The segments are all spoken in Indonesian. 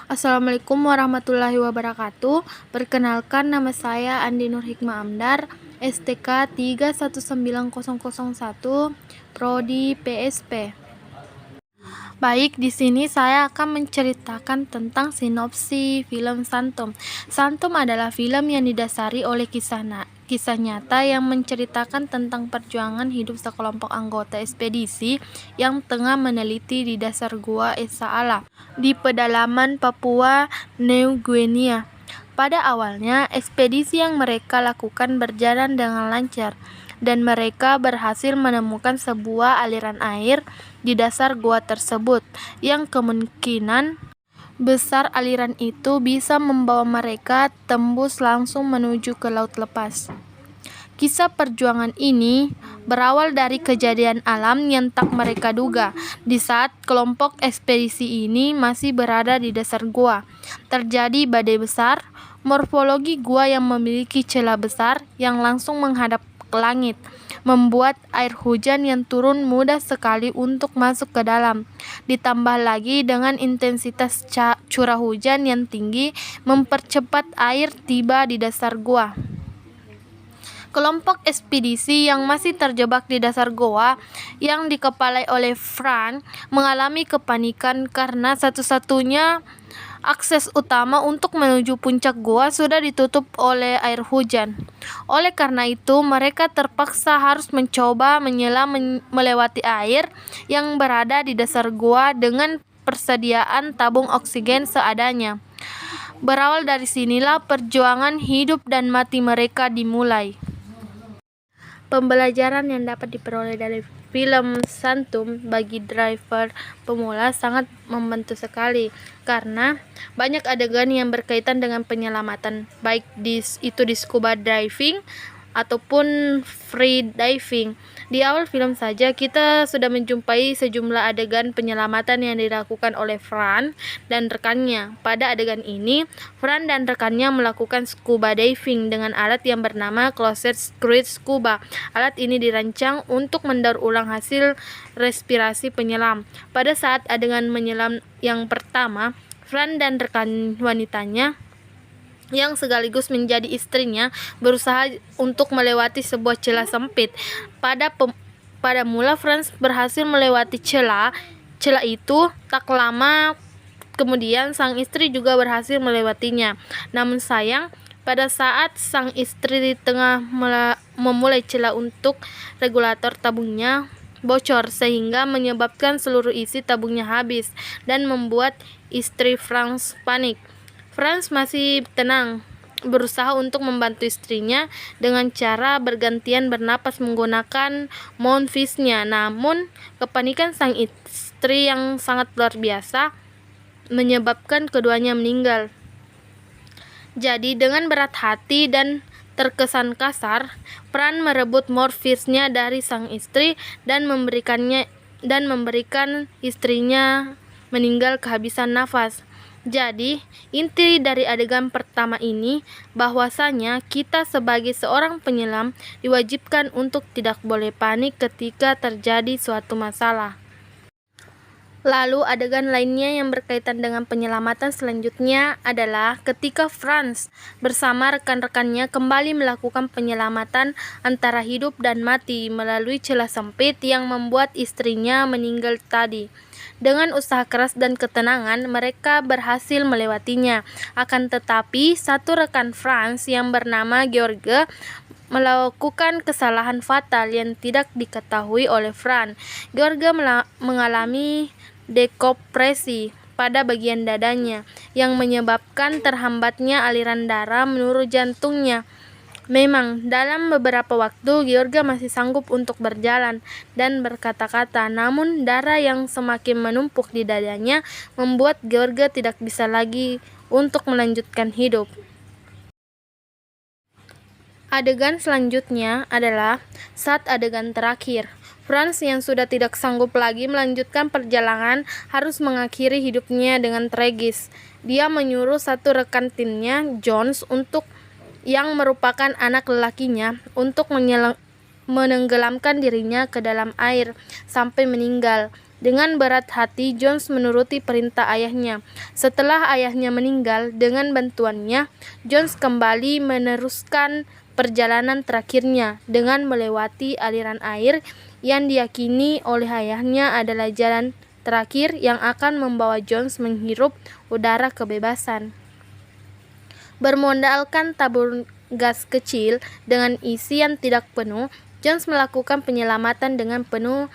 Assalamualaikum warahmatullahi wabarakatuh. Perkenalkan, nama saya Andi Nur Hikmah Amdar, STK 319001, Prodi PSP. Baik, di sini saya akan menceritakan tentang sinopsis film Santom. Santom adalah film yang didasari oleh kisah nyata yang menceritakan tentang perjuangan hidup sekelompok anggota ekspedisi yang tengah meneliti di dasar Gua Esa Allah di pedalaman Papua New Guinea. Pada awalnya, ekspedisi yang mereka lakukan berjalan dengan lancar, dan mereka berhasil menemukan sebuah aliran air di dasar gua tersebut, yang kemungkinan besar aliran itu bisa membawa mereka tembus langsung menuju ke laut lepas. Kisah perjuangan ini berawal dari kejadian alam yang tak mereka duga. Di saat kelompok ekspedisi ini masih berada di dasar gua, terjadi badai besar. Morfologi gua yang memiliki celah besar yang langsung menghadap ke langit membuat air hujan yang turun mudah sekali untuk masuk ke dalam. Ditambah lagi dengan intensitas curah hujan yang tinggi mempercepat air tiba di dasar gua. Kelompok ekspedisi yang masih terjebak di dasar goa yang dikepalai oleh Franz mengalami kepanikan karena satu-satunya akses utama untuk menuju puncak goa sudah ditutup oleh air hujan. Oleh karena itu, mereka terpaksa harus mencoba menyelam melewati air yang berada di dasar goa dengan persediaan tabung oksigen seadanya. Berawal dari sinilah perjuangan hidup dan mati mereka dimulai. Pembelajaran yang dapat diperoleh dari film Santom bagi driver pemula sangat membantu sekali, karena banyak adegan yang berkaitan dengan penyelamatan, baik itu di scuba diving ataupun free diving. Di awal film saja kita sudah menjumpai sejumlah adegan penyelamatan yang dilakukan oleh Franz dan rekannya. Pada adegan ini, Franz dan rekannya melakukan scuba diving dengan alat yang bernama Closed Circuit Scuba. Alat ini dirancang untuk mendaur ulang hasil respirasi penyelam. Pada saat adegan menyelam yang pertama, Franz dan rekan wanitanya yang sekaligus menjadi istrinya berusaha untuk melewati sebuah celah sempit. Pada mula Franz berhasil melewati celah itu. Tak lama kemudian sang istri juga berhasil melewatinya. Namun sayang, pada saat sang istri tengah memulai celah untuk regulator tabungnya bocor sehingga menyebabkan seluruh isi tabungnya habis dan membuat istri Franz panik. Franz masih tenang, berusaha untuk membantu istrinya dengan cara bergantian bernapas menggunakan mouthpiece-nya. Namun, kepanikan sang istri yang sangat luar biasa menyebabkan keduanya meninggal. Jadi, dengan berat hati dan terkesan kasar, Franz merebut mouthpiece-nya dari sang istri dan memberikan istrinya meninggal kehabisan nafas. Jadi, inti dari adegan pertama ini bahwasanya kita sebagai seorang penyelam diwajibkan untuk tidak boleh panik ketika terjadi suatu masalah. Lalu adegan lainnya yang berkaitan dengan penyelamatan selanjutnya adalah ketika Franz bersama rekan-rekannya kembali melakukan penyelamatan antara hidup dan mati melalui celah sempit yang membuat istrinya meninggal tadi. Dengan usaha keras dan ketenangan, mereka berhasil melewatinya. Akan tetapi, satu rekan Franz yang bernama George melakukan kesalahan fatal yang tidak diketahui oleh Franz. George mengalami dekompresi pada bagian dadanya yang menyebabkan terhambatnya aliran darah menurut jantungnya. Memang, dalam beberapa waktu George masih sanggup untuk berjalan dan berkata-kata, namun darah yang semakin menumpuk di dadanya membuat George tidak bisa lagi untuk melanjutkan hidup. Adegan selanjutnya adalah saat adegan terakhir. Franz yang sudah tidak sanggup lagi melanjutkan perjalanan harus mengakhiri hidupnya dengan tragis. Dia menyuruh satu rekan timnya, Jones, yang merupakan anak lelakinya, untuk menenggelamkan dirinya ke dalam air sampai meninggal. Dengan berat hati, Jones menuruti perintah ayahnya. Setelah ayahnya meninggal, dengan bantuannya, Jones kembali meneruskan perjalanan terakhirnya dengan melewati aliran air yang diyakini oleh ayahnya adalah jalan terakhir yang akan membawa Jones menghirup udara kebebasan. Bermodalkan tabung gas kecil dengan isi yang tidak penuh, Jones melakukan penyelamatan dengan penuh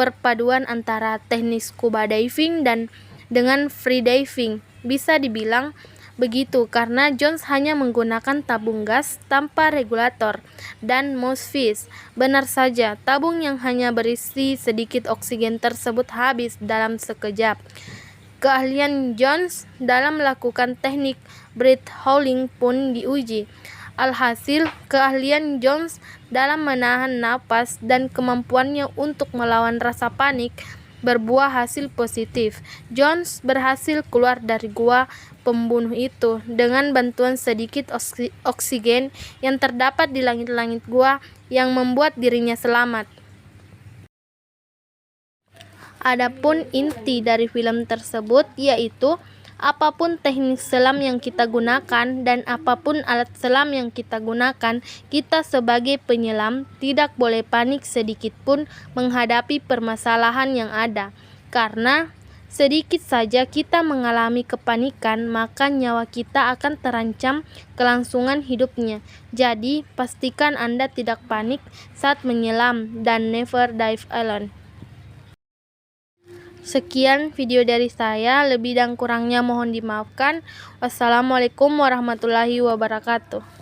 perpaduan antara teknik scuba diving dan dengan free diving. Bisa dibilang begitu karena Jones hanya menggunakan tabung gas tanpa regulator dan mouthpiece. Benar saja, tabung yang hanya berisi sedikit oksigen tersebut habis dalam sekejap. Keahlian Jones dalam melakukan teknik breath holding pun diuji. Alhasil, keahlian Jones dalam menahan napas dan kemampuannya untuk melawan rasa panik berbuah hasil positif. Jones berhasil keluar dari gua pembunuh itu dengan bantuan sedikit oksigen yang terdapat di langit-langit gua yang membuat dirinya selamat. Adapun inti dari film tersebut yaitu apapun teknik selam yang kita gunakan dan apapun alat selam yang kita gunakan, kita sebagai penyelam tidak boleh panik sedikit pun menghadapi permasalahan yang ada. Karena sedikit saja kita mengalami kepanikan, maka nyawa kita akan terancam kelangsungan hidupnya. Jadi, pastikan Anda tidak panik saat menyelam dan never dive alone. Sekian video dari saya, lebih dan kurangnya mohon dimaafkan. Wassalamualaikum warahmatullahi wabarakatuh.